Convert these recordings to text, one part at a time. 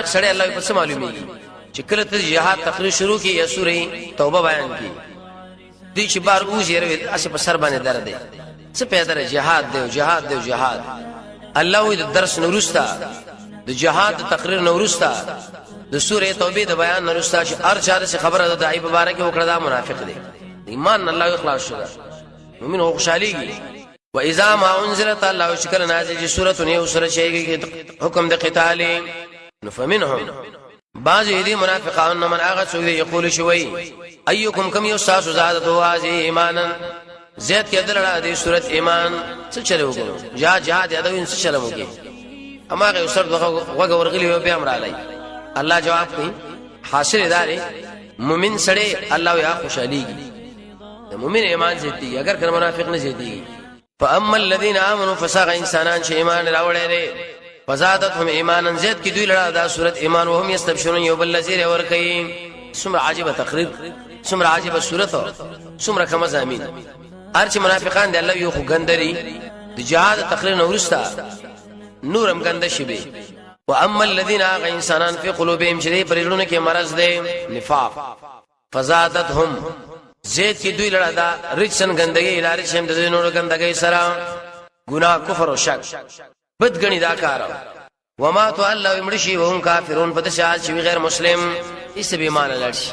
منافق سړی الله په څه معلومیږي چې کله ته جهاد تقریر شروع کی یا سوره توبه بیان کی دي چې بار اوځي اسه په سر باندې درد دی څه پیدا دی جهاد دی جهاد الله وی د درس نورستا د جهاد تقریر نورستا د سوره توبه د بیان نورستا چې هر چاره څخه خبره د دای مبارک وکړه دا منافق دی ایمان الله اخلاص شوه مومن هو خوشاليږي و اذا ما انزلت الله شکل نازل سوره یو سوره شي حکم د قتال فمنهم بعض دې منافقان من هغه څوک یقول شوي ايكم كم يستاس زادته هذه ایمانا زید کې دلړه دې صورت ایمان څه چلو وګورو جهاد یادو څه چلو وګي اما غي سر وګ ورغلی به امر علی الله جواب کوي حاصل داري مومن سړی الله یا خوشاليږي مومن ایمان زیتی اگر کر منافق نه زیتی فاما الذين امنوا فساغ انسانان چې ایمان راوړل دي فزادتهم ایمانا زید کې دوی لړه دا صورت ایمان وهم یستبشرون یوبل الذین ورکی سمر عجیب تقریر سمر عجیب صورت سمر کما زمين ارچ منافقان دي الله یو خو ګندري د جهاد تقریر نورستا نورم ګند شبي واما الذين انسانان في قلوبهم شدید پرېړونه کې مرض دي نفاق فزادتهم زید کی دوی لړه دا رجسن ګندګي الهي شم د نور ګندګي سره ګناه کفر او شک بدګنی دا کار وما تو الله امرشي وهم کافرون فتشاد شي غیر مسلم اس به ایمان لرشي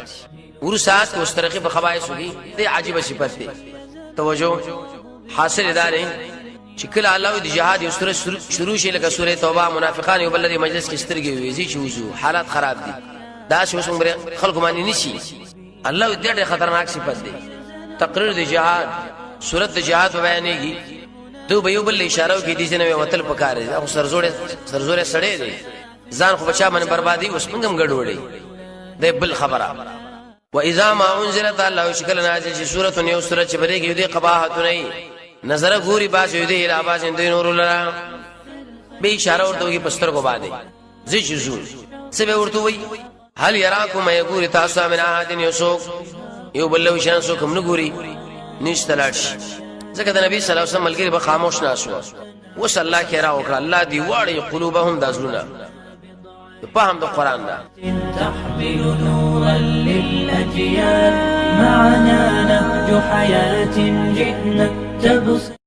ورسات کو استرقي په خبائث دي دي عجيبه صفت دي توجه حاصل داري چې کله الله د جهاد یو سوره شروع شي لکه سوره توبه منافقان یو بل د مجلس کې سترګي ويزي چوزو حالات خراب دي دا شو څنګه خلق باندې نشي الله دې خطرناک صفت دي تقریر د جهاد سوره د جهاد بیانېږي دو به یو بل اشاره کوي دي چې نو وتل پکاره او سرزوره سړې دي ځان خو بچا باندې بربادي اوس منګم ګډوړي د بل خبره و اذا ما انزلت الله شکل نازل شي سوره یو سوره چې بده کې دي قباحت نه نظر غوري باز دي الى باز د نور لرا به اشاره ورته کې پستر کو باندې زی جزول سبه ورته وي هل يراكم يغور تاسو من احد يسوق یو بل لو شان سو کوم نه ګوري نشتلاش ځکه د نبی صلی الله علیه وسلم ملګری به خاموش ناسو وس الله خیره وکړه الله دی واړی قلوبهم دازلنا په هم د قران دا تحمل نورا للاجيال معنا نهج حياه جئنا تبص